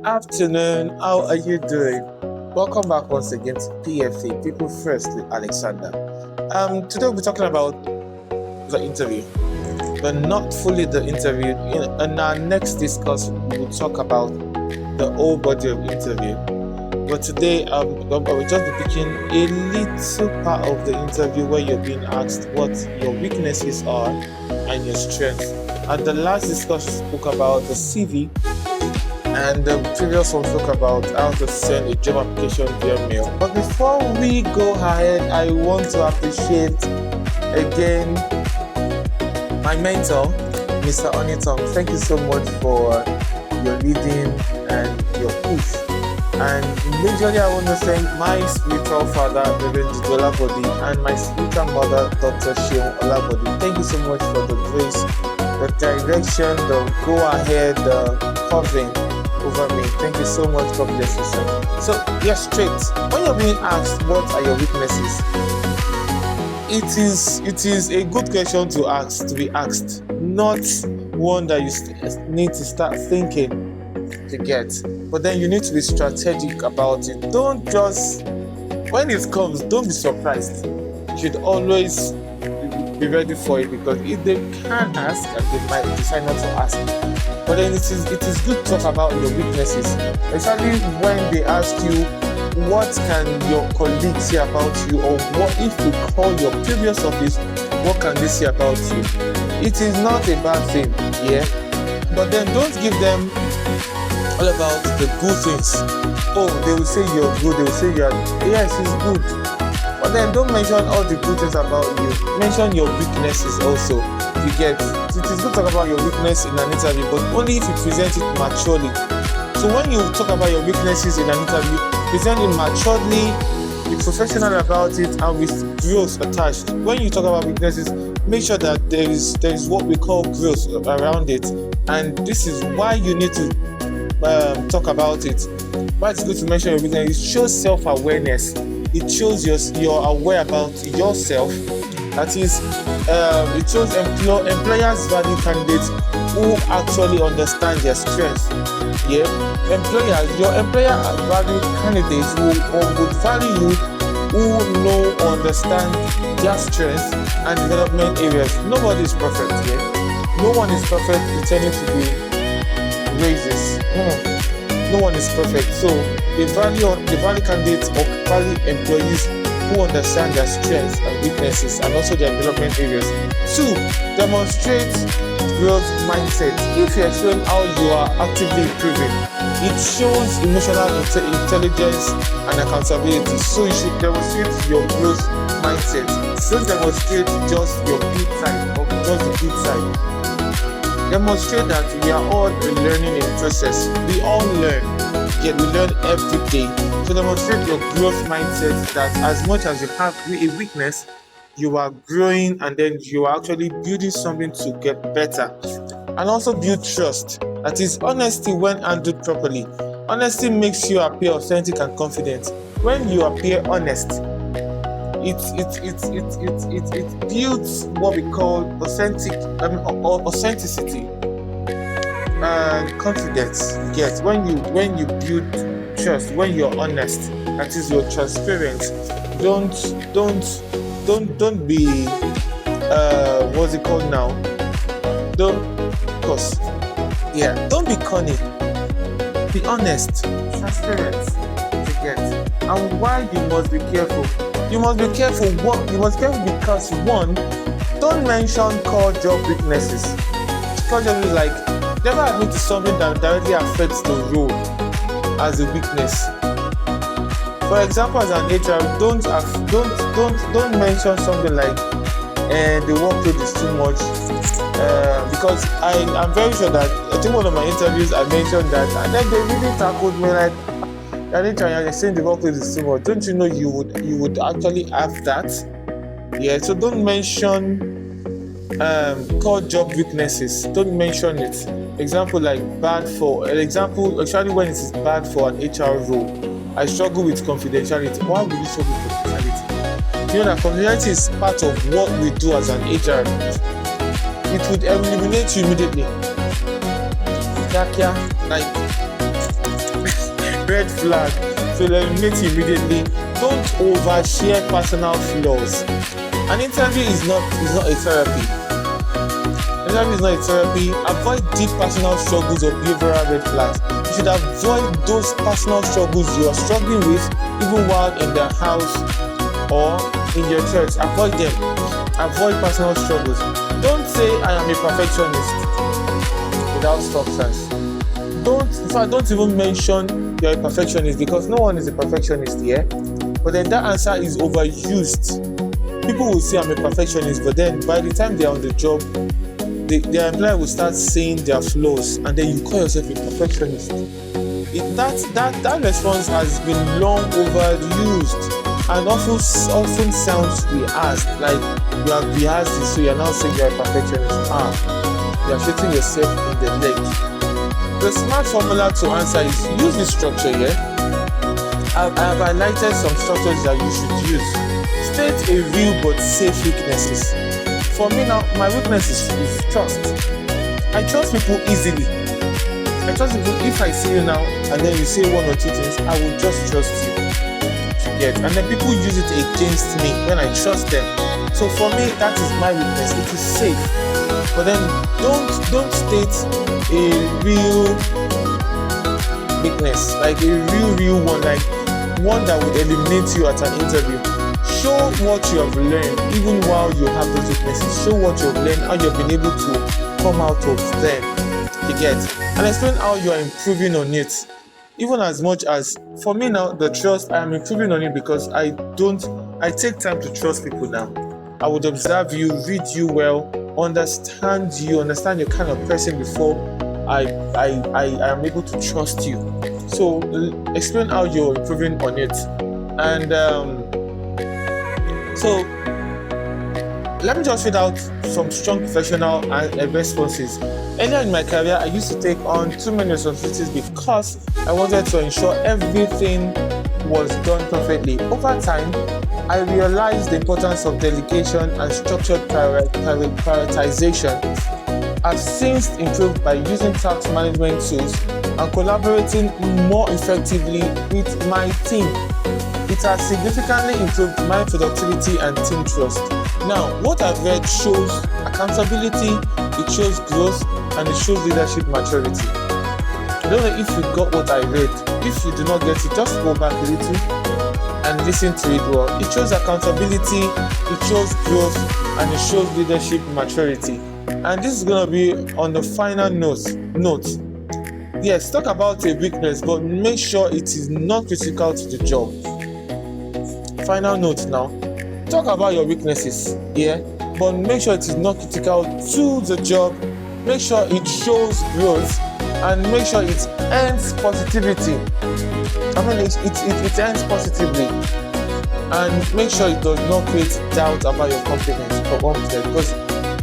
Afternoon, how are you doing? Welcome back once again to PFA, People First with Alexander. Today we'll be talking about the interview, but not fully the interview. In our next discussion, we will talk about the whole body of interview. But today, I will just be picking a little part of the interview where you're being asked what your weaknesses are and your strengths. At the last discussion, we spoke about the CV, and the previous one spoke about how to send a job application via mail. But before we go ahead, I want to appreciate again my mentor, Mr. Oniton. Thank you so much for your leading and your push. And majorly, I want to thank my spiritual father, Reverend Olabodi, and my spiritual mother, Dr. Sheon Olabodi. Thank you so much for the grace, the direction, the go-ahead, the covering over me. Thank you so much. God bless you, sir. So, yes, straight. When you're being asked what are your weaknesses, it is a good question to be asked, not one that you need to start thinking to get. But then you need to be strategic about it. Don't just, when it comes, don't be surprised. You should always be ready for it, because if they can ask and they might decide not to ask. But then it is good to talk about your weaknesses, especially when they ask you what can your colleagues say about you, or what if you call your previous office, what can they say about you. It is not a bad thing, yeah, but then don't give them all about the good things. Oh, they will say you're good, they will say yes, he's good. But then don't mention all the good things about you. Mention your weaknesses also. You get, it is good to talk about your weakness in an interview, but only if you present it maturely. So when you talk about your weaknesses in an interview, present it maturely, be professional about it, and with growth attached. When you talk about weaknesses, make sure that there is what we call growth around it. And this is why you need to talk about it. Why it's good to mention your weakness? It shows self-awareness. It shows you're aware about yourself. That is, it shows employers value candidates who actually understand their strengths. Yeah, your employer value candidates who would value you, who know, understand their strengths and development areas. Nobody is perfect. Yeah, no one is perfect pretending to be racist. No one is perfect. So they value candidates or value employees who understand their strengths and weaknesses and also their development areas. 2, demonstrate growth mindset. If you explain how you are actively improving, it shows emotional intelligence and accountability. So you should demonstrate your growth mindset. Don't demonstrate just your good side or just the good side. Demonstrate that we are all learning in the process. We all learn, yet we learn every day. So demonstrate your growth mindset, that as much as you have a weakness, you are growing, and then you are actually building something to get better. And also build trust. That is honesty when handled properly. Honesty makes you appear authentic and confident. When you appear honest, it builds what we call authenticity and confidence. Yes, when you build trust, when you're honest, that is, you're transparent. Don't be what's it called now? Don't be cunning. Be honest, transparent. To get. And why you must be careful? You must be careful because, one, don't mention core job weaknesses. Core job is like, never admit to something that directly affects the role as a weakness. For example, as an HR, don't mention something like the workload is too much. Because I'm very sure that I think one of my interviews I mentioned that, and then they really tackled me like, you're saying the workload is too much. Don't you know you would actually have that? Yeah, so don't mention core job weaknesses. Don't mention it. Example like actually when it is bad for an HR role, I struggle with confidentiality. Why would you struggle with confidentiality? You know that confidentiality is part of what we do as an HR. It would eliminate you immediately. Like red flag to eliminate it immediately. Don't overshare personal flaws. An interview is not a therapy. An interview is not a therapy. Avoid deep personal struggles or behavioral red flags. You should avoid those personal struggles you are struggling with, even while in the house or in your church. Avoid them. Avoid personal struggles. Don't say I am a perfectionist without substance. Don't even mention you're a perfectionist, because no one is a perfectionist here. But then that answer is overused. People will say I'm a perfectionist, but then by the time they're on the job, their employer will start seeing their flaws, and then you call yourself a perfectionist. That response has been long overused and often sounds rehearsed, like you have rehearsed it, so you're now saying you're a perfectionist. You're shooting yourself in the leg. The smart formula to answer is use this structure here. I have highlighted some structures that you should use. State a real but safe weaknesses. For me now, my weakness is trust. I trust people easily. I trust people. If I see you now and then you say one or two things, I will just trust you. And then people use it against me when I trust them. So for me, that is my weakness. It is safe. But then don't state a real weakness, like a real one, like one that would eliminate you at an interview. Show what you have learned, even while you have those weaknesses. Show what you have learned, how you have been able to come out of them. You get, and explain how you are improving on it. Even as much as, for me now, the trust, I am improving on it because I take time to trust people now. I would observe you, read you well, understand your kind of person before I am able to trust you. So explain how you're improving on it. And so let me just read out some strong professional responses. Earlier in my career, I used to take on too many responsibilities because I wanted to ensure everything was done perfectly. Over time, I realized the importance of delegation and structured prioritization. I've since improved by using task management tools and collaborating more effectively with my team. It has significantly improved my productivity and team trust. Now, what I've read shows accountability, it shows growth, and it shows leadership maturity. I don't know if you got what I read. If you do not get it, just go back a little and listen to it well. It shows accountability, it shows growth, and it shows leadership maturity. And this is going to be on the final note. Yes, talk about a weakness, but make sure it is not critical to the job. Final note now. Talk about your weaknesses, but make sure it is not critical to the job. Make sure it shows growth, and make sure it ends positivity. It ends positively, and make sure it does not create doubt about your competence. Because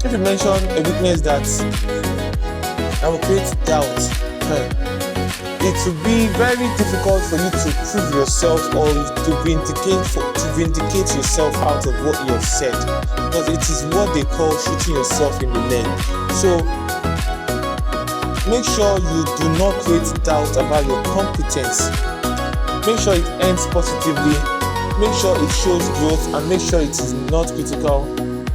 if you mention a weakness that will create doubt, it will be very difficult for you to prove yourself or to vindicate yourself out of what you have said, because it is what they call shooting yourself in the leg. So make sure you do not create doubt about your competence. Make sure it ends positively. Make sure it shows growth, and make sure it is not critical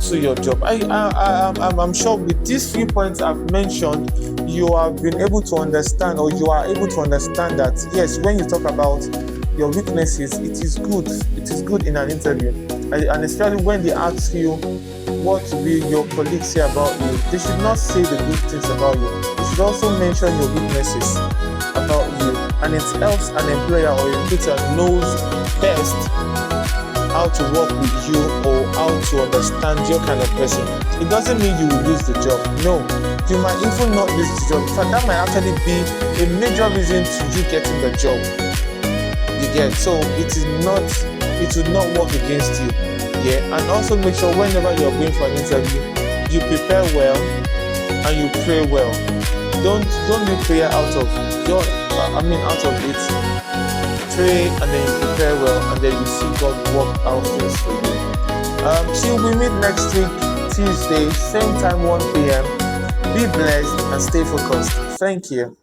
to your job. I'm sure with these few points I've mentioned, you have been able to understand, or you are able to understand that yes, when you talk about your weaknesses, it is good in an interview, and especially when they ask you what will your colleagues say about you, they should not say the good things about you. They should also mention your weaknesses about you, and it helps an employer or a recruiter knows best how to work with you or how to understand your kind of person. It doesn't mean you will lose the job. No, you might even not lose the job. In fact, that might actually be a major reason to you getting the job. You get, so it will not work against you. And also make sure whenever you're going for an interview, you prepare well and you pray well. Don't do prayer out of it. Pray and then you prepare well, and then you see God work out things for you. Till we meet next week, Tuesday, same time, 1 p.m. Be blessed and stay focused. Thank you.